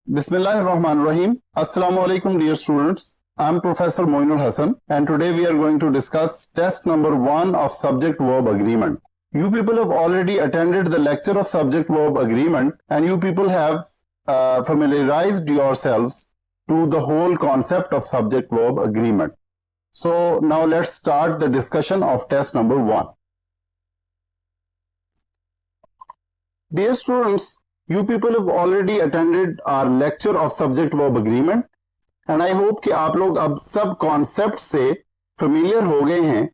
Bismillahirrahmanirrahim. Assalamu alaikum, dear students. I'm Professor Moinul Hassan, and today we are going to discuss test number 1 of subject-verb agreement. You people have already attended the lecture of subject-verb agreement, and you people have familiarized yourselves to the whole concept of subject-verb agreement. So now let's start the discussion of test number 1. Dear students, you people have already attended our lecture of subject verb agreement and I hope कि आप लोग अब सब concept से familiar हो गए हैं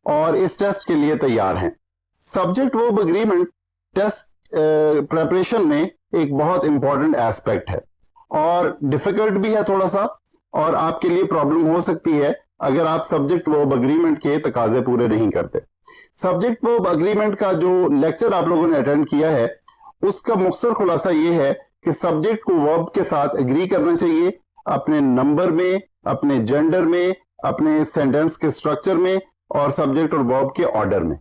और इस टेस्ट के लिए तैयार हैं। Subject verb agreement test preparation में एक बहुत इंपॉर्टेंट एस्पेक्ट है और डिफिकल्ट भी है थोड़ा सा, और आपके लिए प्रॉब्लम हो सकती है अगर आप सब्जेक्ट वर्ब अग्रीमेंट के तकाजे पूरे नहीं करते। सब्जेक्ट वर्ब अग्रीमेंट का जो लेक्चर आप लोगों ने अटेंड किया है उसका मुख्तसर खुलासा ये है कि सब्जेक्ट को वर्ब के साथ एग्री करना चाहिए अपने नंबर में, अपने जेंडर में, अपने सेंटेंस के स्ट्रक्चर में और सब्जेक्ट और वर्ब के ऑर्डर में।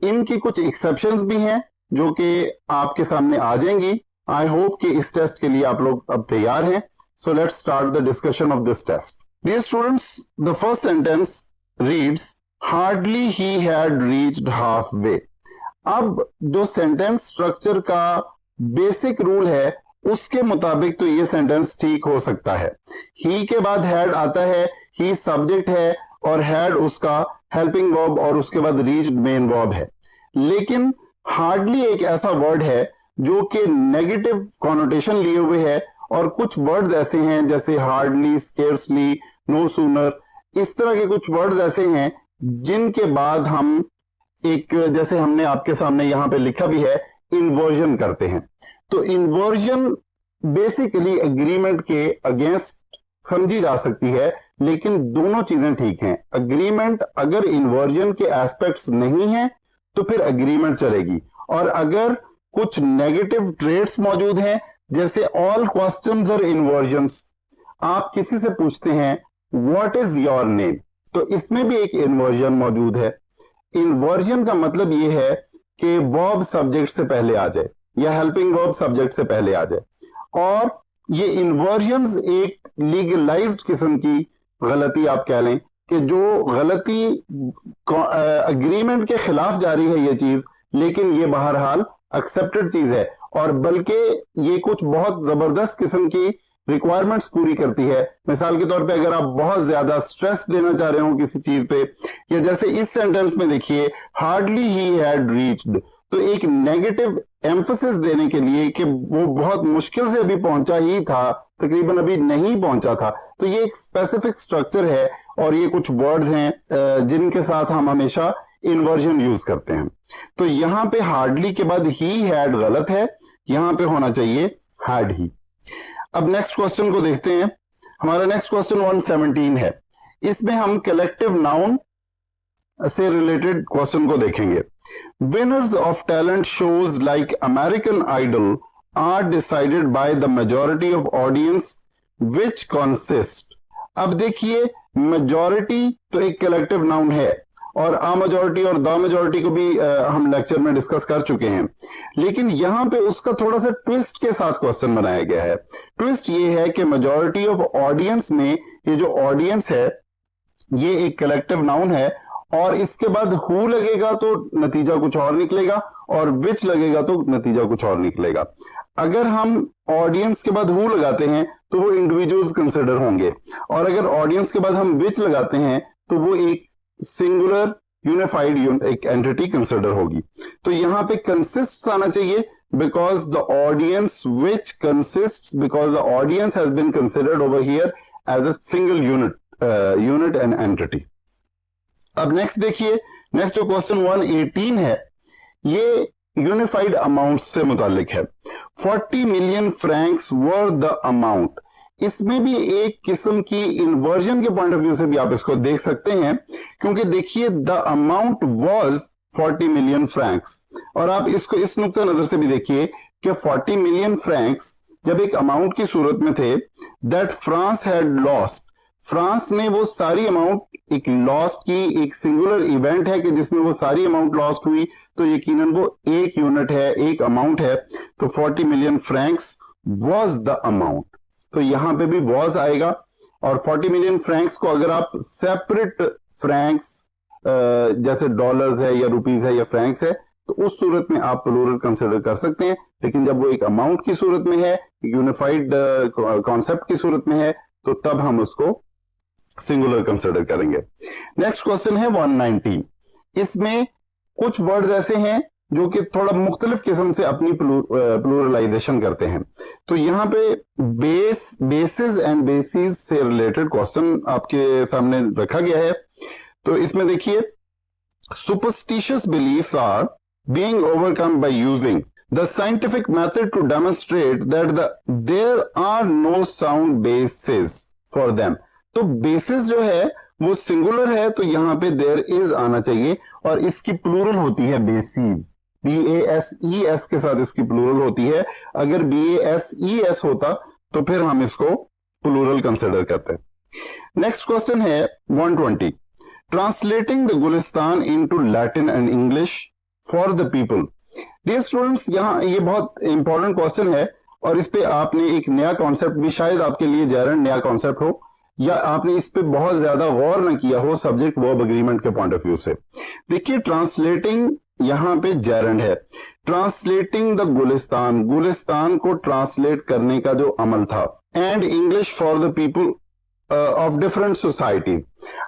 इनकी कुछ एक्सेप्शंस भी हैं जो कि आपके सामने आ जाएंगी। आई होप कि इस टेस्ट के लिए आप लोग अब तैयार हैं। So let's start the discussion of this test. Dear students, the first sentence reads hardly he had reached half way. अब जो सेंटेंस स्ट्रक्चर का बेसिक रूल है उसके मुताबिक तो ये सेंटेंस ठीक हो सकता है। ही के बाद हैड आता है, ही सब्जेक्ट है और हैड उसका हेल्पिंग वर्ब और उसके बाद रीच्ड मेन वर्ब है। लेकिन हार्डली एक ऐसा वर्ड है जो कि नेगेटिव कॉनोटेशन लिए हुए है और कुछ वर्ड्स ऐसे हैं जैसे हार्डली, स्केर्सली, नो सूनर, इस तरह के कुछ वर्ड्स ऐसे हैं जिनके बाद हम एक, जैसे हमने आपके सामने यहां पे लिखा भी है, इन्वर्जन करते हैं। तो इन्वर्जन बेसिकली एग्रीमेंट के अगेंस्ट समझी जा सकती है, लेकिन दोनों चीजें ठीक हैं। एग्रीमेंट अगर इन्वर्जन के एस्पेक्ट्स नहीं है तो फिर एग्रीमेंट चलेगी, और अगर कुछ नेगेटिव ट्रेड्स मौजूद हैं जैसे ऑल क्वेश्चंस आर इन्वर्जन्स, आप किसी से पूछते हैं व्हाट इज योर नेम, तो इसमें भी एक इन्वर्जन मौजूद है। इन्वर्जन का मतलब यह है कि वर्ब सब्जेक्ट से पहले आ जाए या हेल्पिंग वर्ब सब्जेक्ट से पहले आ जाए, और ये इन्वर्जन्स एक लीगलाइज्ड किस्म की गलती आप कह लें कि जो गलती एग्रीमेंट के खिलाफ जा रही है ये चीज, लेकिन ये बहरहाल एक्सेप्टेड चीज है और बल्कि ये कुछ बहुत जबरदस्त किस्म की रिक्वायरमेंट्स पूरी करती है। मिसाल के तौर पे अगर आप बहुत ज्यादा स्ट्रेस देना चाह रहे हो किसी चीज पे, या जैसे इस सेंटेंस में देखिए हार्डली ही हैड रीच्ड, तो एक नेगेटिव एम्फसिस देने के लिए कि वो बहुत मुश्किल से अभी पहुंचा ही था, तकरीबन अभी नहीं पहुंचा था। तो ये एक स्पेसिफिक स्ट्रक्चर है और ये कुछ वर्ड्स हैं जिनके साथ हम हमेशा इन्वर्जन यूज करते हैं। तो यहां पे हार्डली के बाद ही हैड गलत है, यहां पे होना चाहिए हैड ही। अब नेक्स्ट क्वेश्चन को देखते हैं। हमारा नेक्स्ट क्वेश्चन 117 है। इसमें हम कलेक्टिव नाउन से रिलेटेड क्वेश्चन को देखेंगे। Winners of talent shows like American Idol are decided by the majority of audience which consist. अब देखिए, मेजॉरिटी तो एक कलेक्टिव नाउन है और आ मेजॉरिटी और द मेजॉरिटी को भी हम लेक्चर में डिस्कस कर चुके हैं, लेकिन यहां पे उसका थोड़ा सा ट्विस्ट के साथ क्वेश्चन बनाया गया है। ट्विस्ट ये है कि मेजॉरिटी ऑफ ऑडियंस में ये जो ऑडियंस है ये एक कलेक्टिव नाउन है और इसके बाद हु लगेगा तो नतीजा कुछ और निकलेगा और विच लगेगा तो नतीजा कुछ और निकलेगा। अगर हम ऑडियंस के बाद हु लगाते हैं तो वो इंडिविजुअल्स कंसिडर होंगे, और अगर ऑडियंस के बाद हम विच लगाते हैं तो वो एक सिंगुलर यूनिफाइड एक एंटिटी कंसिडर होगी। तो यहां पे कंसिस्ट आना चाहिए because the audience which consist, because the audience has been considered over here as a single unit and entity. अब नेक्स्ट देखिए, नेक्स्ट जो क्वेश्चन 118 है ये यूनिफाइड अमाउंट से मुतालिक है। 40 million francs were the amount. इसमें भी एक किस्म की इन्वर्जन के पॉइंट ऑफ व्यू से भी आप इसको देख सकते हैं, क्योंकि देखिए the amount was 40 million Franks, और आप इसको इस नुक्ता नजर से भी देखिए कि 40 मिलियन फ्रैंक्स जब एक अमाउंट की सूरत में थे, that France had lost, France ने वो सारी अमाउंट एक लॉस्ट की, एक सिंगुलर इवेंट है कि जिसमें वो सारी अमाउंट लॉस्ट हुई, तो यकीनन वो एक यूनिट है, एक अमाउंट है। तो 40 million Franks was the amount। तो यहां पे भी was आएगा। और 40 मिलियन फ्रैंक्स को अगर आप सेपरेट फ्रैंक्स जैसे डॉलर्स है या रुपीज है या फ्रैंक्स है तो उस सूरत में आप प्लूरल कंसिडर कर सकते हैं, लेकिन जब वो एक अमाउंट की सूरत में है, यूनिफाइड कॉन्सेप्ट की सूरत में है, तो तब हम उसको सिंगुलर कंसिडर करेंगे। नेक्स्ट क्वेश्चन है 119। इसमें कुछ वर्ड्स ऐसे हैं जो कि थोड़ा मुख्तलिफ किस्म से अपनी प्लूरलाइजेशन करते हैं। तो यहां पे बेसिस एंड बेसिस से रिलेटेड क्वेश्चन आपके सामने रखा गया है। तो इसमें देखिए, superstitious beliefs are being overcome by using the scientific method to demonstrate that there are no sound bases for them। तो basis जो है वो सिंगुलर है, तो यहां पे there is आना चाहिए और इसकी प्लूरल होती है bases, BASES के साथ इसकी प्लूरल होती है। अगर BASES होता तो फिर हम इसको प्लूरल कंसिडर करते हैं। नेक्स्ट क्वेश्चन है 120। Translating the Gulistan into Latin and English for the people. Dear students, यहाँ ये बहुत इंपॉर्टेंट क्वेश्चन है और इस पे आपने एक नया कॉन्सेप्ट भी, शायद आपके लिए जैरन नया कॉन्सेप्ट हो या आपने इस पे बहुत ज्यादा गौर न किया हो सब्जेक्ट वर्ब एग्रीमेंट के पॉइंट ऑफ व्यू से। देखिए, ट्रांसलेटिंग यहां पे जैरन है। ट्रांसलेटिंग द गुलिस्तान, गुलिस्तान को ट्रांसलेट करने का जो अमल था, and English for the people of different society.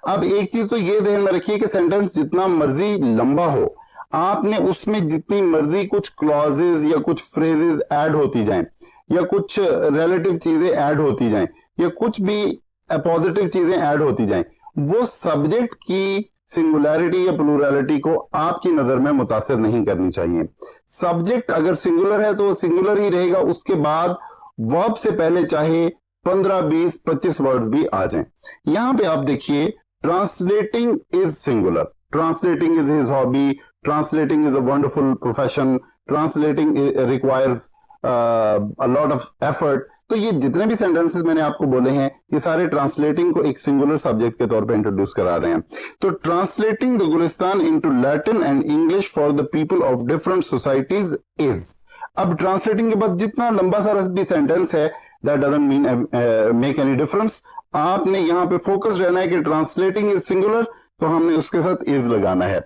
अब एक चीज तो ये ध्यान में रखिए कि सेंटेंस जितना मर्जी लंबा हो, आपने उसमें जितनी मर्जी कुछ क्लॉजेज या कुछ फ्रेजेस ऐड होती जाएं या कुछ रिलेटिव चीजें ऐड होती जाएं या कुछ भी पॉजिटिव चीजें ऐड होती जाएं, वो सब्जेक्ट की सिंगुलैरिटी या प्लूरलिटी को आपकी नजर में मुतासिर नहीं करनी चाहिए। सब्जेक्ट अगर सिंगुलर है तो वो सिंगुलर ही रहेगा, उसके बाद वर्ब से पहले चाहे 15, 20, 25 वर्ड्स भी आ जाएं। यहां पे आप देखिए, translating is singular, translating is his hobby, translating is a wonderful profession, translating requires a lot of effort। तो ये जितने भी सेंटेंसेस मैंने आपको बोले हैं, ये सारे ट्रांसलेटिंग को एक सिंगुलर सब्जेक्ट के तौर पे इंट्रोड्यूस करा रहे हैं। तो translating the Gulistan into Latin and English for the people of different societies is. अब ट्रांसलेटिंग के बाद जितना लंबा सारा भी सेंटेंस है, that doesn't mean make any difference. आपने यहाँ पे फोकस रहना है कि ट्रांसलेटिंग इज सिंगुलर, तो हमने उसके साथ इज लगाना है।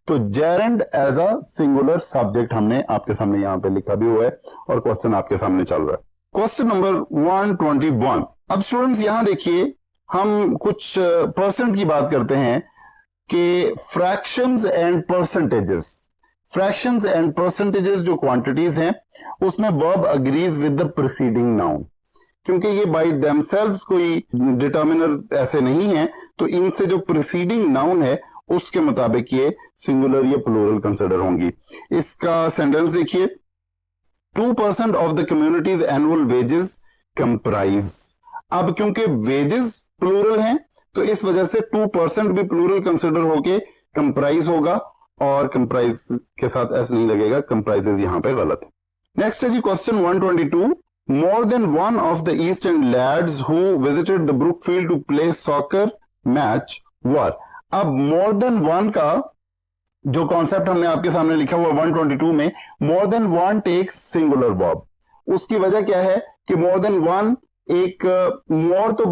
तो gerund as a singular subject हमने आपके सामने यहां पे लिखा भी हुआ है और क्वेश्चन आपके सामने चल रहा है। Question number 121। अब स्टूडेंट्स यहां देखिए, हम कुछ परसेंट की बात करते हैं कि fractions and percentages. Fractions and percentages जो क्वांटिटीज हैं, उसमें verb agrees with the preceding noun. क्योंकि ये बाय देमसेल्व्स कोई डिटर्मिनर ऐसे नहीं है, तो इनसे जो प्रीसीडिंग नाउन है उसके मुताबिक ये सिंगुलर या प्लूरल कंसिडर होंगी। इसका सेंटेंस देखिए, 2% of the communities annual wages comprise. अब क्योंकि वेजेस प्लूरल हैं तो इस वजह से 2% भी प्लूरल कंसिडर होके कंप्राइज होगा, और कंप्राइज के साथ ऐसा नहीं लगेगा, कंप्राइजेस यहां पे गलत है। नेक्स्ट है जी question 122। More than one of the East End lads who visited the Brookfield to play soccer match were। अब more than one का जो कॉन्सेप्ट हमने आपके सामने लिखा हुआ 122 में, more than one takes singular verb। उसकी वजह क्या है कि more than one एक more तो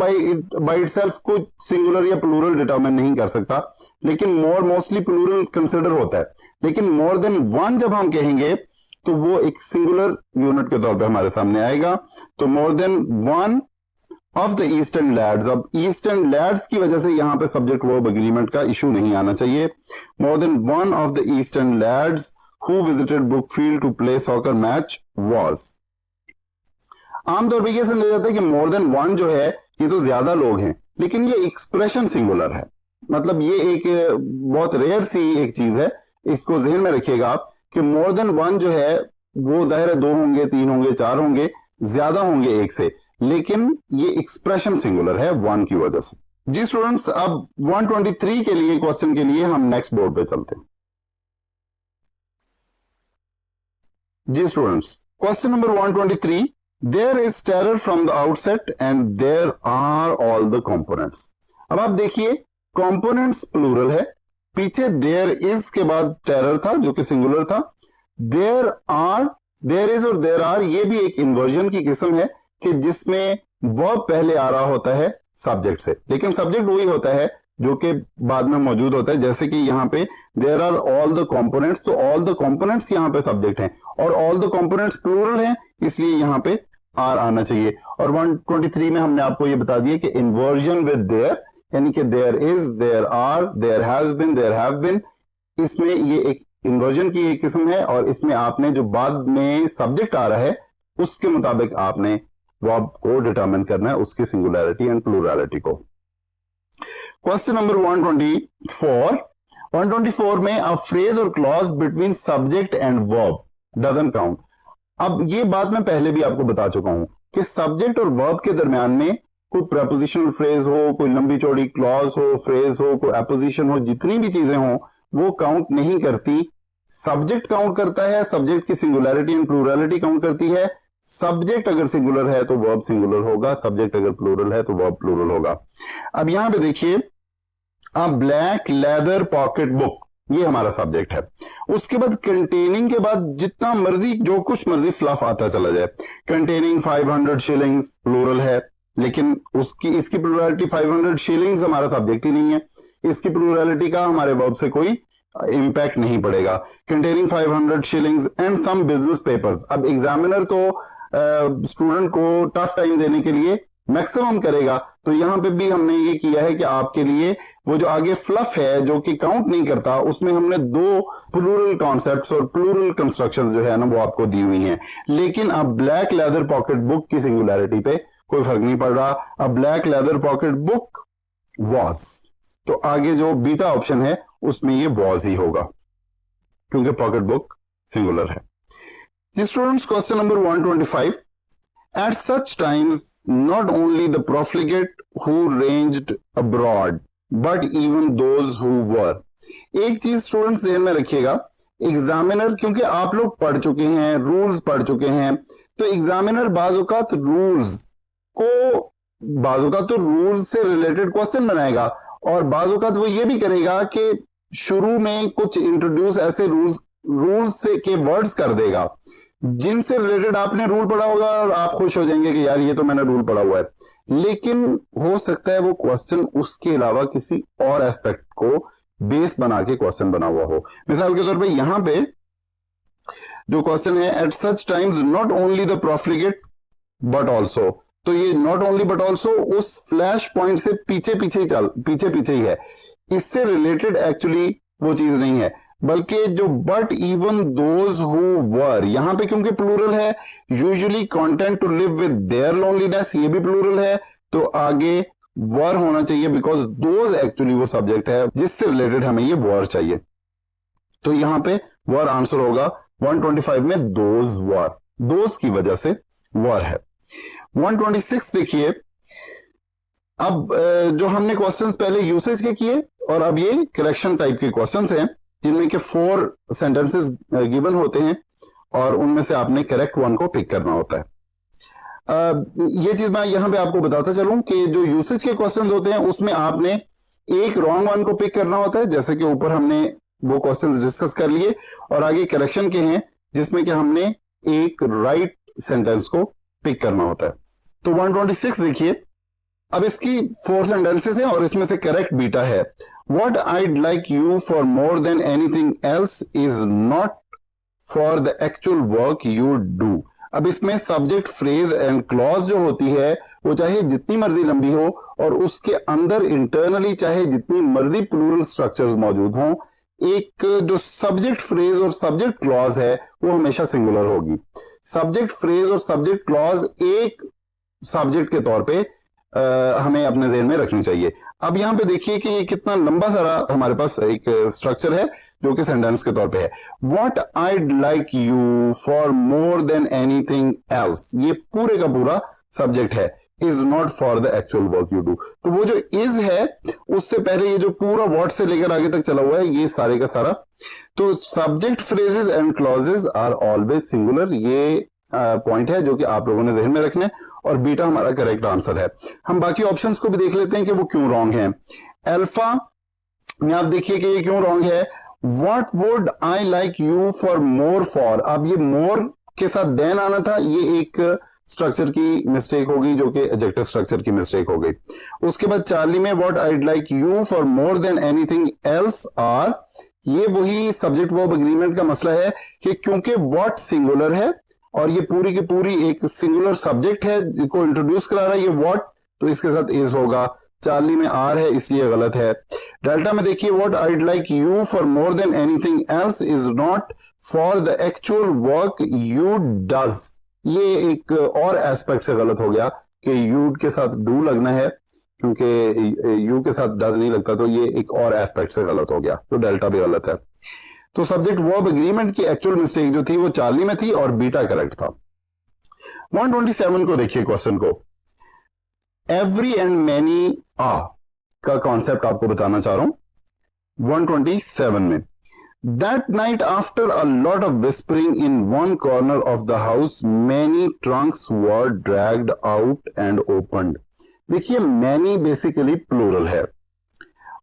by itself को सिंगुलर या प्लूरल डिटरमाइन नहीं कर सकता, लेकिन more मोस्टली प्लूरल कंसिडर होता है। लेकिन more than one जब हम कहेंगे तो वो एक सिंगुलर यूनिट के तौर पे हमारे सामने आएगा। तो more than one of the eastern lads. अब ईस्टर्न लैड्स की वजह से यहां पे सब्जेक्ट वर्ब एग्रीमेंट का इशू नहीं आना चाहिए। More than one of the eastern lads who visited Brookfield to play soccer match was. आमतौर पर यह समझा जाता है कि मोर देन वन जो है ये तो ज्यादा लोग हैं, लेकिन ये एक्सप्रेशन सिंगुलर है। मतलब ये एक बहुत रेयर सी एक चीज है, इसको जहन में रखिएगा आप कि मोर देन वन जो है वो जाहिर है 2 होंगे, 3 होंगे, 4 होंगे, ज्यादा होंगे एक से, लेकिन ये एक्सप्रेशन सिंगुलर है वन की वजह से। जी स्टूडेंट्स, अब 123 के लिए क्वेश्चन के लिए हम नेक्स्ट बोर्ड पे चलते हैं। जी students, question number 123। There is terror from the outset and there are all the components. अब आप देखिए, कंपोनेंट्स प्लूरल है, पीछे देयर इज के बाद टेरर था जो कि सिंगुलर था। देयर आर देयर इज और देयर आर ये भी एक इन्वर्जन की किस्म है कि जिसमें वर्ब पहले आ रहा होता है सब्जेक्ट से, लेकिन सब्जेक्ट वही होता है जो कि बाद में मौजूद होता है। जैसे कि यहाँ पे there are all the components, तो ऑल द कंपोनेंट्स यहाँ पे सब्जेक्ट हैं और ऑल द कंपोनेंट्स प्लूरल हैं, इसलिए यहाँ पे आर आना चाहिए। और 123 में हमने आपको ये बता दिया कि इन्वर्जन विद देयर, यानी कि there is, there are, there has been, there have been, इसमें ये एक इन्वर्जन की एक किस्म है और इसमें आपने जो बाद में सब्जेक्ट आ रहा है उसके मुताबिक आपने वर्ब को डिटरमिन करना है, उसकी सिंगुलैरिटी एंड प्लूरलिटी को। क्वेश्चन नंबर 124 में अ फ्रेज और clause between subject and verb doesn't count. अब ये बात मैं पहले भी आपको बता चुका हूं कि सब्जेक्ट और वर्ब के दरमियान में कोई प्रपोजिशनल फ्रेज हो, कोई लंबी चौड़ी क्लॉज हो, फ्रेज हो, कोई एपोजिशन हो, जितनी भी चीजें हो वो काउंट नहीं करती। सब्जेक्ट काउंट करता है, सब्जेक्ट की सिंगुलैरिटी एंड प्लूरलिटी काउंट करती है। सब्जेक्ट अगर सिंगुलर है तो वर्ब सिंगुलर होगा, सब्जेक्ट अगर प्लूरल है तो वर्ब प्लूरल होगा। अब यहां पे देखिए, अ ब्लैक लेदर पॉकेट बुक, ये हमारा सब्जेक्ट है। उसके बाद कंटेनिंग के बाद जितना मर्जी जो कुछ मर्जी फ्लफ आता चला जाए। कंटेनिंग 500 शिलिंग्स प्लूरल है, लेकिन इसकी प्लूरलिटी 500 शिलिंग्स हमारा सब्जेक्ट ही नहीं है, इसकी प्लूरलिटी का हमारे वर्ब से कोई इंपैक्ट नहीं पड़ेगा। Containing 500 shillings and some business papers, अब एग्जामिनर तो स्टूडेंट को टफ टाइम देने के लिए मैक्सिमम करेगा, तो यहां पे भी हमने ये किया है कि आपके लिए वो जो आगे फ्लफ है जो कि काउंट नहीं करता, उसमें हमने दो प्लूरल कॉन्सेप्ट्स और प्लूरल कंस्ट्रक्शंस जो है ना वो आपको दी हुई हैं। लेकिन अब ब्लैक लेदर पॉकेट बुक की सिंगुलैरिटी पे कोई फर्क नहीं पड़ रहा। अब black leather pocket book was, तो आगे जो बीटा ऑप्शन है उसमें ये वॉज ही होगा क्योंकि पॉकेट बुक सिंगुलर है। Students, question number 125, eight such times not only the profligate who ranged abroad but even those who were। एक चीज स्टूडेंट्स ध्यान में रखिएगा, एग्जामिनर, क्योंकि आप लोग पढ़ चुके हैं, रूल्स पढ़ चुके हैं, तो एग्जामिनर बाजुकात रूल्स से रिलेटेड क्वेश्चन बनाएगा और बाजुकात वो ये भी करेगा कि शुरू में कुछ इंट्रोड्यूस ऐसे रूल्स से के वर्ड्स कर देगा जिनसे रिलेटेड आपने रूल पढ़ा होगा और आप खुश हो जाएंगे कि यार ये तो मैंने रूल पढ़ा हुआ है। लेकिन हो सकता है वो क्वेश्चन उसके अलावा किसी और एस्पेक्ट को बेस बना के क्वेश्चन बना हुआ हो। मिसाल के तौर पे यहां पे जो क्वेश्चन है, at such times not only the profligate but also, तो ये नॉट ओनली बट ऑल्सो उस फ्लैश पॉइंट से पीछे ही है, इससे रिलेटेड एक्चुअली वो चीज नहीं है, बल्कि जो but even those who were, यहां पे क्योंकि प्लूरल है, usually content to live with their loneliness, ये भी प्लूरल है, तो आगे वर होना चाहिए बिकॉज दोज एक्चुअली वो सब्जेक्ट है जिससे रिलेटेड हमें ये वर चाहिए, तो यहां पे वर आंसर होगा 125 में दोज वर, दोज की वजह से वर है। 126 देखिए, अब जो हमने क्वेश्चंस पहले यूसेज के किए और अब ये करेक्शन टाइप के क्वेश्चंस हैं जिनमें के 4 सेंटेंसेस गिवन होते हैं और उनमें से आपने करेक्ट वन को पिक करना होता है। ये चीज मैं यहां पे आपको बताता चलूं कि जो यूसेज के क्वेश्चंस होते हैं उसमें आपने एक रॉन्ग वन को पिक करना होता है, जैसे कि ऊपर हमने वो क्वेश्चंस डिस्कस कर लिए, और आगे करेक्शन के हैं जिसमें कि हमने एक राइट सेंटेंस को पिक करना होता है। तो 126 देखिए, अब इसकी 4 सेंटेंसेस हैं और इसमें से करेक्ट बीटा है। What I'd like you for more than anything else is not for the actual work you do। अब इसमें सब्जेक्ट, फ्रेज एंड क्लॉज जो होती है वो चाहे जितनी मर्जी लंबी हो और उसके अंदर इंटरनली चाहे जितनी मर्जी प्लूरल स्ट्रक्चर्स मौजूद हों, एक जो सब्जेक्ट, फ्रेज और सब्जेक्ट क्लॉज है वो हमेशा सिंगुलर होगी। सब्जेक्ट, फ्रेज और सब्जेक्ट क्लॉज एक सब्जेक्ट के तौर पे हमें अपने ज़हन में रखनी चाहिए। अब यहां पे देखिए कि ये कितना लंबा सारा हमारे पास एक स्ट्रक्चर है जो कि सेंटेंस के तौर पे है। What I'd like you for more than anything else, ये पूरे का पूरा सब्जेक्ट है, is not for the actual work you do. तो वो जो इज है उससे पहले ये जो पूरा व्हाट से लेकर आगे तक चला हुआ है ये सारे का सारा, तो subject, phrases and clauses are always singular, ये पॉइंट है जो कि आप लोगों ने ज़हन में रखना है और बीटा हमारा करेक्ट आंसर है। हम बाकी ऑप्शंस को भी देख लेते हैं कि वो क्यों रॉन्ग है। अल्फा में आप देखिए कि ये क्यों रॉन्ग है। What would I like you for more for, अब ये मोर के साथ देन आना था, ये एक स्ट्रक्चर की मिस्टेक होगी जो कि एडजेक्टिव स्ट्रक्चर की मिस्टेक हो गई। उसके बाद चार्ली में what I'd like you for more than anything else are, ये वही सब्जेक्ट वर्ब एग्रीमेंट का मसला है कि क्योंकि व्हाट सिंगुलर है और ये पूरी की पूरी एक सिंगुलर सब्जेक्ट है जिसको इंट्रोड्यूस करा रहा है ये व्हाट, तो इसके साथ इज होगा। चार्ली में आर है इसलिए गलत है। डेल्टा में देखिए what I'd like you for more than anything else is not for the actual work you does, ये एक और एस्पेक्ट से गलत हो गया कि यू के साथ डू लगना है, क्योंकि यू के साथ डज नहीं लगता, तो ये एक और एस्पेक्ट से गलत हो गया, तो डेल्टा भी गलत है। तो सब्जेक्ट वर्ब एग्रीमेंट की एक्चुअल मिस्टेक जो थी वो चार्ली में थी और बीटा करेक्ट था। 127 को देखिए क्वेश्चन को, एवरी एंड मैनी आ का कॉन्सेप्ट आपको बताना चाह रहा हूं। 127 में That night, after a lot of whispering in one corner of the house, many trunks were dragged out and opened. देखिए many बेसिकली प्लूरल है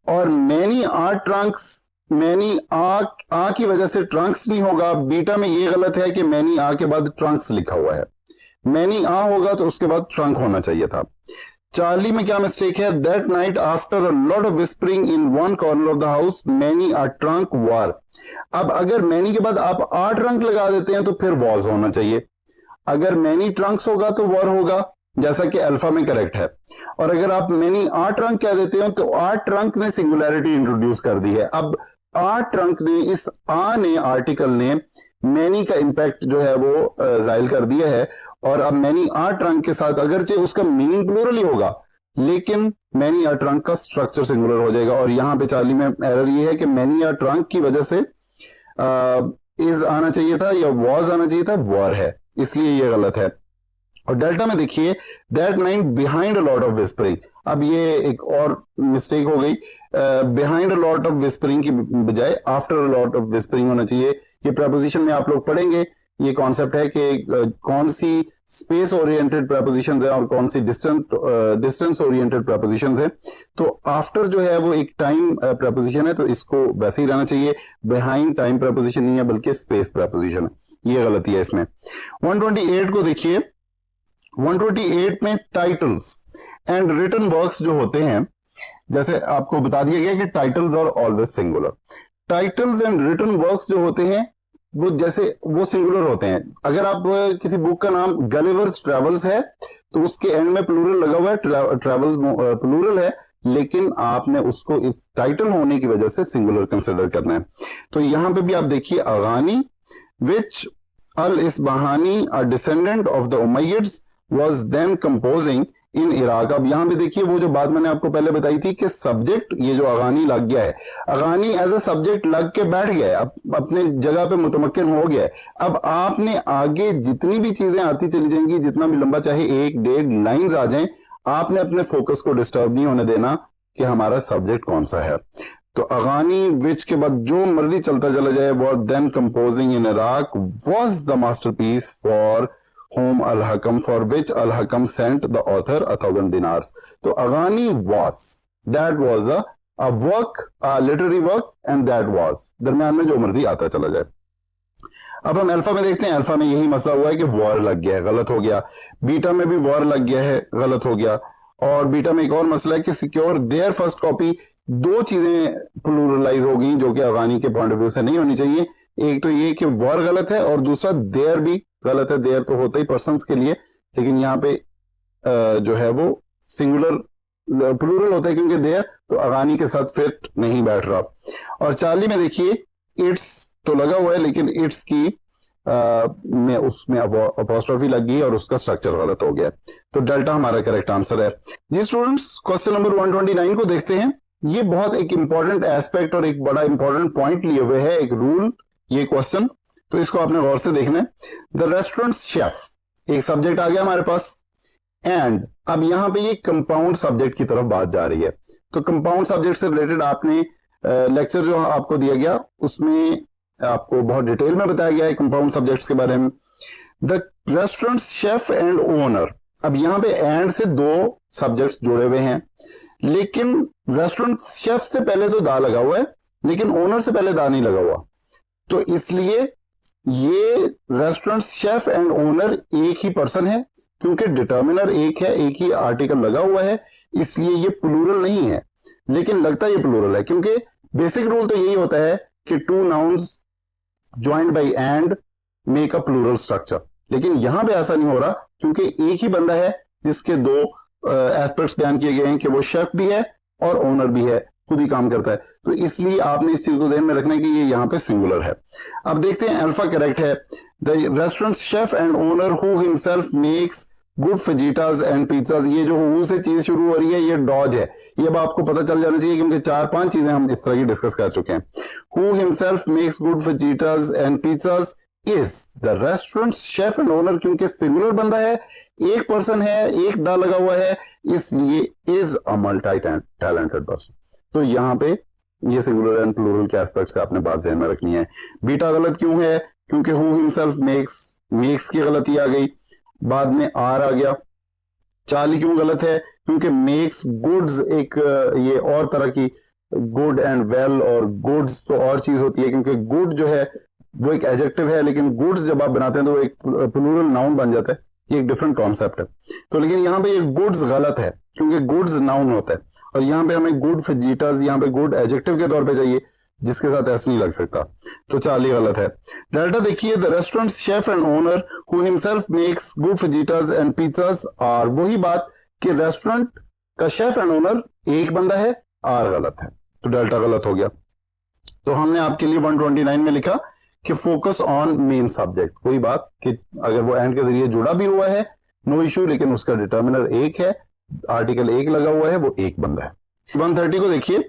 और many are trunks, many आ की वजह से ट्रंक्स नहीं होगा। बीटा में ये गलत है कि many आ के बाद ट्रंक्स लिखा हुआ है, many आ होगा तो उसके बाद ट्रंक होना चाहिए था। चार्ली में क्या मिस्टेक है, that night after a lot of whispering in one corner of the house many a trunk was. अब अगर मैनी के बाद आप आ ट्रंक लगा देते हैं तो फिर वॉज होना चाहिए, अगर मैनी ट्रंक्स होगा तो वॉर होगा, जैसा कि अल्फा में करेक्ट है। और अगर आप मैनी आ ट्रंक कह देते हो तो आ ट्रंक ने सिंगुलैरिटी इंट्रोड्यूस कर दी है। अब आ ट्रंक ने, इस आ ने, आर्टिकल ने मैनी का इंपैक्ट जो है वो जाहिल कर दिया है और अब मैनी आ ट्रंक के साथ अगरचे उसका मीनिंग प्लूरल ही होगा लेकिन मैनी आ ट्रंक का स्ट्रक्चर सिंगुलर हो जाएगा। और यहां पे चार्ली में एरर ये है कि मैनी आ ट्रंक की वजह से इज आना चाहिए था या वॉज आना चाहिए था, वॉर है, इसलिए ये गलत है। और डेल्टा में देखिए that night behind a lot of whispering, अब ये एक और मिस्टेक हो गई, behind a lot of whispering की बजाय after a lot of whispering होना चाहिए। ये प्रपोजिशन में आप लोग पढ़ेंगे, ये कॉन्सेप्ट है कि कौन सी स्पेस ओरिएंटेड प्रपोजिशंस है और कौन सी डिस्टेंस ओरिएंटेड प्रपोजिशंस है। तो आफ्टर जो है वो एक टाइम प्रपोजिशन है तो इसको वैसे ही रहना चाहिए, बिहाइंड टाइम प्रपोजिशन नहीं है बल्कि स्पेस प्रपोजिशन है, ये गलती है इसमें। 128 को देखिए, 128 में टाइटल्स एंड रिटन वर्क्स जो होते हैं, जैसे आपको बता दिया गया कि टाइटल्स और always singular, titles and written works जो होते हैं वो जैसे वो सिंगुलर होते हैं। अगर आप किसी बुक का नाम गलिवर्स ट्रेवल्स है तो उसके एंड में प्लूरल लगा हुआ है, ट्रेवल्स प्लूरल है, लेकिन आपने उसको इस टाइटल होने की वजह से सिंगुलर कंसिडर करना है। तो यहां पे भी आप देखिए Aghani which al Isbahani a descendant of the Umayyads was then composing in Iraq. अब यहां पे देखिए वो जो बात मैंने आपको पहले बताई थी कि सब्जेक्ट ये जो अगानी लग गया है, अगानी एज अ सब्जेक्ट लग के बैठ गया है, अब अपने जगह पे मुतमक्किन हो गया है। अब आपने आगे जितनी भी चीजें आती चली जाएंगी, जितना भी लंबा चाहे 1-1.5 लाइंस आ जाएं, आपने अपने फोकस को डिस्टर्ब नहीं होने देना कि हमारा सब्जेक्ट कौन सा है। तो अगानी विच के बाद जो मर्जी चलता चला जाए, वो then composing in Iraq was the masterpiece for whom al-Hakam, for which al-Hakam sent the author 1,000 dinars. तो अगानी was, that was a work, a literary work, and that was, दरम्यान में जो मर्जी आता चला जाए। अब हम अल्फा में देखते हैं, अल्फा में यही मसला हुआ है कि वॉर लग गया है, गलत हो गया। बीटा में भी वॉर लग गया है, गलत हो गया। और बीटा में एक और मसला है कि सिक्योर देयर फर्स्ट कॉपी, दो चीजें प्लूरलाइज हो गई जो कि अगानी के पॉइंट ऑफ व्यू से नहीं होनी चाहिए। एक तो ये कि वॉर गलत है और दूसरा देयर भी गलत है। देयर तो होता ही पर्सन्स के लिए, लेकिन यहाँ पे जो है वो सिंगुलर प्लूरल होता है क्योंकि देयर तो अगानी के साथ फिट नहीं बैठ रहा। और चार्ली में देखिए इट्स तो लगा हुआ है लेकिन इट्स की में उसमें अपॉस्ट्रोफी लग गई और उसका स्ट्रक्चर गलत हो गया। तो डेल्टा हमारा करेक्ट आंसर है। जी स्टूडेंट्स, क्वेश्चन नंबर 129 को देखते हैं। ये बहुत एक इंपॉर्टेंट एस्पेक्ट और एक बड़ा इंपॉर्टेंट पॉइंट लिए हुए है, एक रूल, ये क्वेश्चन, तो इसको आपने गौर से देखना है। द रेस्टोरेंट शेफ, एक सब्जेक्ट आ गया हमारे पास, एंड अब यहां पे ये कंपाउंड सब्जेक्ट की तरफ बात जा रही है। तो कंपाउंड सब्जेक्ट से रिलेटेड आपने लेक्चर जो आपको दिया गया उसमें आपको बहुत डिटेल में बताया गया है कंपाउंड सब्जेक्ट्स के बारे में। The restaurant chef and owner, अब यहां पे एंड से दो सब्जेक्ट्स जुड़े हुए हैं, लेकिन रेस्टोरेंट शेफ से पहले तो दा लगा हुआ है लेकिन ओनर से पहले दा नहीं लगा हुआ। तो इसलिए ये रेस्टोरेंट शेफ एंड ओनर एक ही पर्सन है, क्योंकि डिटर्मिनर एक है, एक ही आर्टिकल लगा हुआ है, इसलिए ये प्लूरल नहीं है। लेकिन लगता ये प्लूरल है, क्योंकि बेसिक रूल तो यही होता है कि two nouns joined by and make a plural structure. लेकिन यहां पे ऐसा नहीं हो रहा, क्योंकि एक ही बंदा है जिसके दो एस्पेक्ट्स बयान किए गए हैं कि वो शेफ भी है और ओनर भी है, खुद ही काम करता है। तो इसलिए आपने इस चीज को ध्यान में रखना है कि ये यहाँ पे सिंगुलर है। अब देखते हैं अल्फा करेक्ट है। The restaurant chef and owner who himself makes good fajitas and pizzas. ये जो हु से चीज शुरू हो रही है ये डॉज है, ये अब आपको पता चल जाना चाहिए, क्योंकि 4-5 चीजें हम इस तरह की डिस्कस कर चुके हैं। Who himself makes good fajitas and pizzas is the restaurant chef and owner, क्योंकि सिंगुलर बंदा है, एक पर्सन है, एक दा लगा हुआ है, इसलिए is a multi talented person. तो यहाँ पे ये सिंगुलर एंड प्लूरल के एस्पेक्ट से आपने बात ध्यान में रखनी है। बीटा गलत क्यों है? क्योंकि हु हिमसेल्फ मेक्स की गलती आ गई, बाद में आर आ गया। चार्ली क्यों गलत है? क्योंकि मेक्स गुड्स एक ये और तरह की गुड एंड वेल, और गुड्स तो और चीज होती है, क्योंकि गुड जो है वो एक एडजेक्टिव है, लेकिन गुड्स जब आप बनाते हैं तो वो एक प्लूरल नाउन बन जाता है, ये एक डिफरेंट कॉन्सेप्ट है। तो लेकिन यहाँ पे ये गुड्स गलत है, क्योंकि गुड्स नाउन होता है, और यहाँ पे हमें गुड फजीटास यहाँ पे गुड एडजेक्टिव के तौर पे चाहिए, जिसके साथ एस नहीं लग सकता, तो चार्ली गलत है। डेल्टा देखिए, the restaurant chef and owner who himself makes good fajitas and pizzas are, वही बात कि रेस्टोरेंट का शेफ एंड ओनर एक बंदा है, आर गलत है, तो डेल्टा गलत हो गया। तो हमने आपके लिए 129 में लिखा कि फोकस ऑन मेन सब्जेक्ट, वही बात कि अगर वो एंड के जरिए जुड़ा भी हुआ है नो इश्यू, लेकिन उसका डिटर्मिनर एक है, आर्टिकल एक लगा हुआ है, वो एक बंदा है। 130 को देखिए,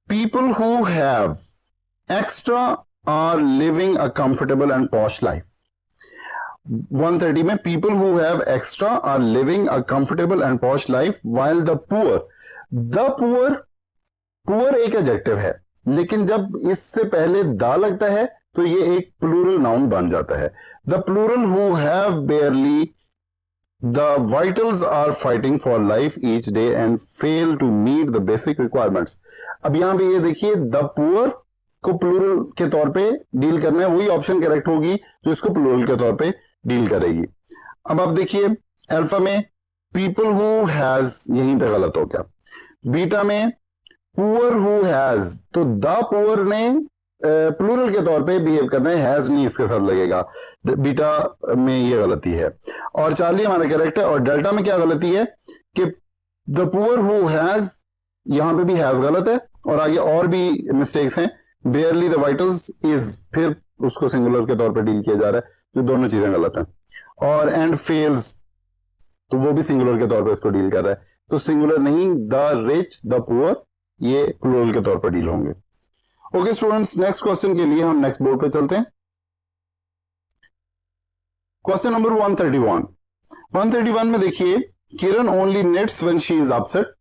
people who have extra are living a comfortable and posh life. 130 में people who have extra are living a comfortable and posh life while the poor एक एडजेक्टिव है, लेकिन जब इससे पहले दा लगता है तो ये एक प्लूरल नाउन बन जाता है। The plural who have barely the vitals are fighting for life each day and fail to meet the basic requirements. अब यहां पे ये देखिए, द पुअर को प्लूरल के तौर पे डील करना है, वही ऑप्शन करेक्ट होगी जो इसको प्लूरल के तौर पे डील करेगी। अब आप देखिए, अल्फा में पीपल हु हैज यहीं पे गलत हो गया, बीटा में पुअर हु हैज, तो द पुअर ने प्लूरल के तौर पे बिहेव करना है, हैज नहीं इसके साथ लगेगा, बीटा में ये गलती है। और चार्ली हमारा करेक्ट है। और डेल्टा में क्या गलती है कि द पुअर हु हैज, यहां पे भी हैज गलत है, और आगे और भी मिस्टेक्स हैं। बेयरली द वाइटल्स इज, फिर उसको सिंगुलर के तौर पे डील किया जा रहा है, जो दोनों चीजें गलत हैं। और एंड फेल्स, तो वो भी सिंगुलर के तौर पे इसको डील कर रहा है, तो सिंगुलर नहीं, द रिच द पुअर, ये प्लूरल के तौर पर डील होंगे। ओके स्टूडेंट्स, नेक्स्ट क्वेश्चन के लिए हम नेक्स्ट बोर्ड पे चलते हैं। क्वेश्चन नंबर 131 में देखिए, किरण only knits when she is upset,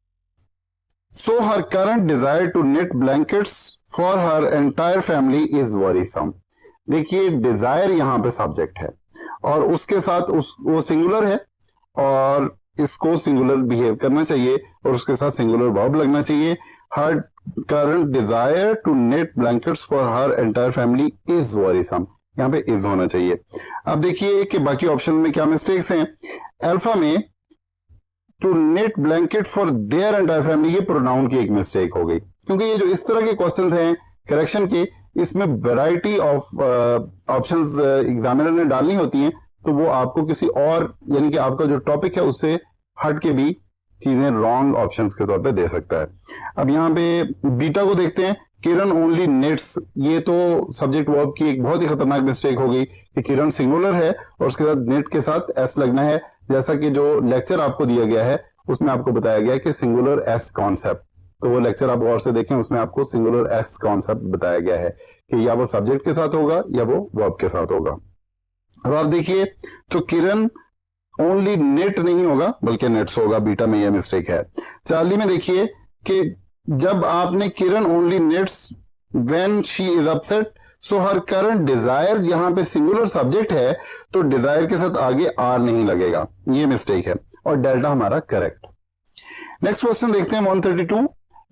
so her current desire to knit blankets for her entire family is worrisome। देखिए, डिजायर यहां पे सब्जेक्ट है और उसके साथ वो सिंगुलर है, और इसको सिंगुलर बिहेव करना चाहिए और उसके साथ सिंगुलर वर्ब लगना चाहिए। Her current desire to knit blankets for her entire family is worrisome, यहाँ पे इज होना चाहिए। अब देखिए कि बाकी ऑप्शन में क्या मिस्टेक्स हैं। अल्फा में to knit blanket for their entire family, ये प्रोनाउन की एक मिस्टेक हो गई, क्योंकि ये जो इस तरह के क्वेश्चंस हैं करेक्शन के, इसमें वैरायटी ऑफ ऑप्शंस एग्जामिनर ने डालनी होती हैं, तो वो आपको किसी और, यानी कि आपका जो टॉपिक है उससे हट के भी चीजें रॉन्ग ऑप्शंस के तौर पे दे सकता है। अब यहाँ पे बीटा को देखते हैं, किरण ओनली निट्स, ये तो सब्जेक्ट वर्ब की एक बहुत ही खतरनाक मिस्टेक हो गई कि किरण सिंगुलर है और उसके साथ निट के साथ एस लगना है, जैसा कि जो लेक्चर आपको दिया गया है उसमें आपको बताया गया कि सिंगुलर एस कॉन्सेप्ट, तो वो लेक्चर आप और से देखें, उसमें आपको सिंगुलर एस कॉन्सेप्ट बताया गया है कि या वो सब्जेक्ट के साथ होगा या वो वर्ब के साथ होगा। अब आप देखिए, तो किरण ओनली नेट नहीं होगा बल्कि नेट्स होगा, बीटा में यह मिस्टेक है। चार्ली में देखिए कि जब आपने Kiran only knits when she is upset, so her current desire, यहां पे सिंगुलर सब्जेक्ट है तो डिजायर के साथ आगे आर नहीं लगेगा, ये मिस्टेक है, और डेल्टा हमारा करेक्ट। नेक्स्ट क्वेश्चन देखते हैं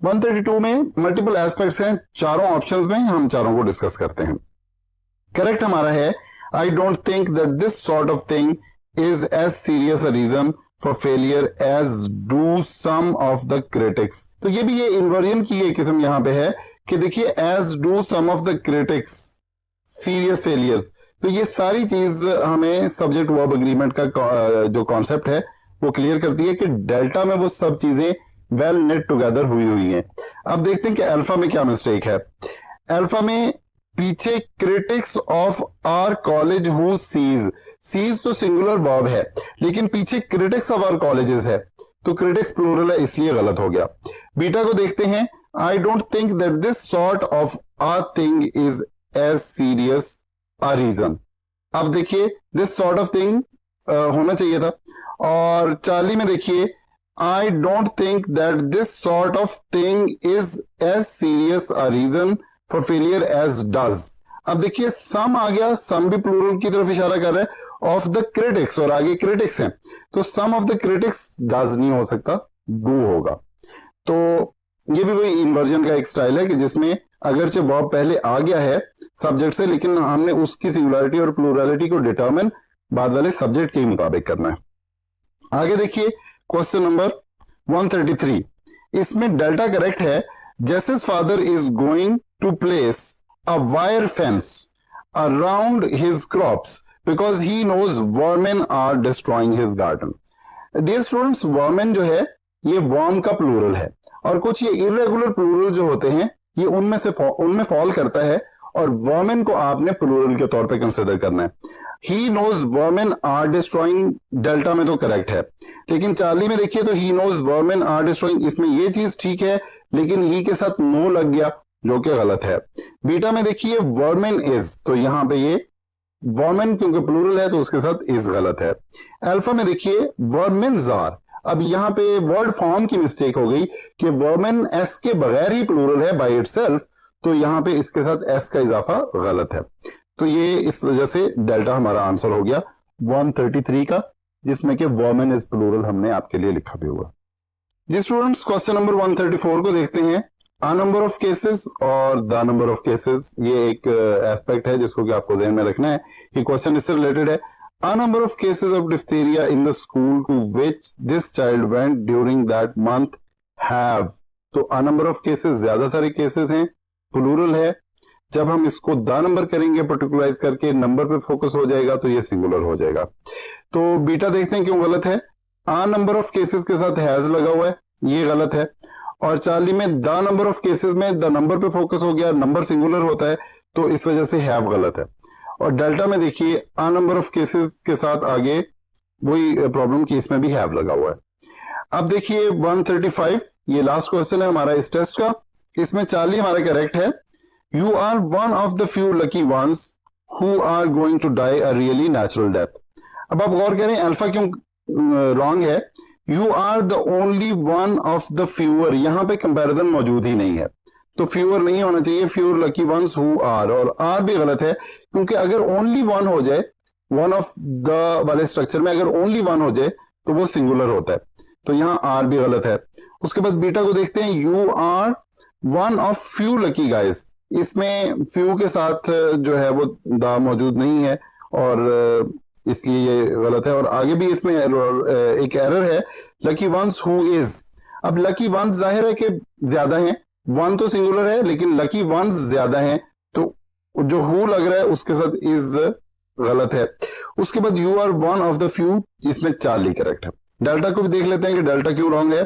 132 में मल्टीपल एस्पेक्ट्स हैं चारों ऑप्शंस में, हम चारों को डिस्कस करते हैं। करेक्ट हमारा है I don't think that this sort of thing is as serious a reason for failure as do some of the critics. तो ये भी ये इन्वर्जन की ये किस्म यहां पे है कि देखिए as do some of the critics serious failures. तो ये सारी चीज हमें सब्जेक्ट वर्ब एग्रीमेंट का जो कॉन्सेप्ट है वो क्लियर करती है कि डेल्टा में वो सब चीजें वेल नेट टुगेदर हुई हैं। अब देखते हैं कि अल्फा में क्या मिस्टेक है। अल्फा में पीछे critics of our college who sees तो सिंगुलर वर्ब है, लेकिन पीछे क्रिटिक्स ऑफ आवर कॉलेजेस है, तो क्रिटिक्स प्लूरल है, इसलिए गलत हो गया। बीटा को देखते हैं, I don't think that this sort of a thing is as serious a reason. अब देखिए दिस सॉर्ट ऑफ थिंग होना चाहिए था। और चार्ली में देखिए I don't think that this sort of thing is as serious a reason for failure as does. अब देखिए सम आ गया, सम भी प्लूरल की तरफ इशारा कर रहा है, ऑफ द क्रिटिक्स और आगे क्रिटिक्स हैं, तो सम ऑफ द क्रिटिक्स डज नहीं हो सकता, डू होगा। तो ये भी वही इन्वर्जन का एक स्टाइल है कि जिसमें अगरचे वर्ब पहले आ गया है सब्जेक्ट से, लेकिन हमने उसकी सिंगुलरिटी और प्लूरलिटी को डिटरमिन बाद वाले सब्जेक्ट के मुताबिक करना है। आगे देखिए क्वेश्चन नंबर 133, इसमें डेल्टा करेक्ट है। Jessie's father is going to place a wire fence around his crops because he knows vermin are destroying his garden. Dear students, vermin जो है ये वर्म का प्लूरल है, और कुछ ये इरेगुलर प्लूरल जो होते हैं ये उनमें फॉल करता है, और वर्मेन को आपने प्लूरल के तौर पे कंसिडर करना है। He knows vermin are destroying delta में तो करेक्ट है, लेकिन चार्ली में देखिए तो he knows vermin are destroying, इसमें ये चीज ठीक है, लेकिन ही के साथ नो लग गया जो कि गलत है। बीटा में देखिए वर्मेन इज, तो यहां पे ये वर्मेन क्योंकि प्लूरल है तो उसके साथ इज गलत है। अल्फा में देखिए वर्मेन्स आर, अब यहां पे वर्ड फॉर्म की मिस्टेक हो गई कि वर्मेन एस के बगैर ही प्लूरल है बाय इटसेल्फ, तो यहां पे इसके साथ एस का इजाफा गलत है। तो ये इस वजह से डेल्टा हमारा आंसर हो गया 133 का, जिसमें कि वर्मेन इज प्लूरल हमने आपके लिए लिखा भी हुआ। जी स्टूडेंट्स, क्वेश्चन नंबर 134 को देखते हैं। अ नंबर ऑफ केसेस और द नंबर ऑफ केसेस, ये एक एस्पेक्ट है जिसको कि आपको ध्यान में रखना है कि क्वेश्चन इससे रिलेटेड है। A number of cases of diphtheria in the school to which this child went during that month have, तो a number of cases ज्यादा सारे केसेस हैं, प्लूरल है। जब हम इसको द नंबर करेंगे पर्टिकुलराइज करके नंबर पे फोकस हो जाएगा तो ये सिंगुलर हो जाएगा। तो बीटा देखते हैं क्यों गलत है। आ नंबर ऑफ केसेस के साथ हैज लगा हुआ है, ये गलत है। और चार्ली में द नंबर ऑफ केसेस में द नंबर पे फोकस हो गया, नंबर सिंगुलर होता है, तो इस वजह से हैव गलत है। और डेल्टा में देखिए आ नंबर ऑफ केसेस के साथ आगे वही प्रॉब्लम की, इसमें भी हैव लगा हुआ है। अब देखिए 135, ये लास्ट क्वेश्चन है हमारा इस टेस्ट का। इसमें चार्ली हमारा करेक्ट है। You are one of the few lucky ones who are going to die a really natural death. अब आप गौर करें अल्फा क्यों रॉन्ग है। You are the only one of the fewer, यहां पे कंपैरिजन मौजूद ही नहीं है, तो फ्यूअर नहीं होना चाहिए, fewer lucky ones who are, और आर भी गलत है क्योंकि अगर ओनली वन हो जाए वन ऑफ द वाले स्ट्रक्चर में, अगर ओनली वन हो जाए तो वो सिंगुलर होता है, तो यहां आर भी गलत है। उसके बाद बीटा को देखते हैं। You are one of few lucky guys, इसमें फ्यू के साथ जो है वो द मौजूद नहीं है और इसलिए ये गलत है। और आगे भी इसमें एक एरर है, लकी वंस हु इज। अब लकी वंस जाहिर है कि ज्यादा हैं, वन तो सिंगुलर है लेकिन लकी वंस ज्यादा हैं, तो जो हु लग रहा है उसके साथ इज गलत है। उसके बाद you are one of the few, जिसमें चार्ली करेक्ट है। डेल्टा को भी देख लेते हैं कि डेल्टा क्यों रॉन्ग है।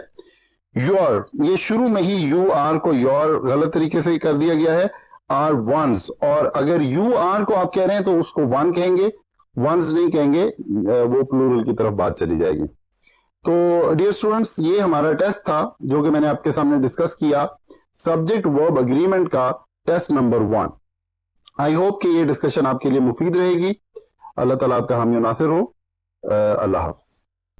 योर, ये शुरू में ही यू आर को योर गलत तरीके से कर दिया गया है, आर वंस, और अगर यू आर को आप कह रहे हैं तो उसको वन कहेंगे, वंस नहीं कहेंगे, वो प्लूरल की तरफ बात चली जाएगी। तो डियर स्टूडेंट्स, ये हमारा टेस्ट था जो कि मैंने आपके सामने डिस्कस किया, सब्जेक्ट वर्ब एग्रीमेंट का टेस्ट नंबर 1। आई होप कि ये डिस्कशन आपके लिए मुफीद रहेगी। अल्लाह ताला आपका हामी नासिर हो। अल्लाह हाफिज।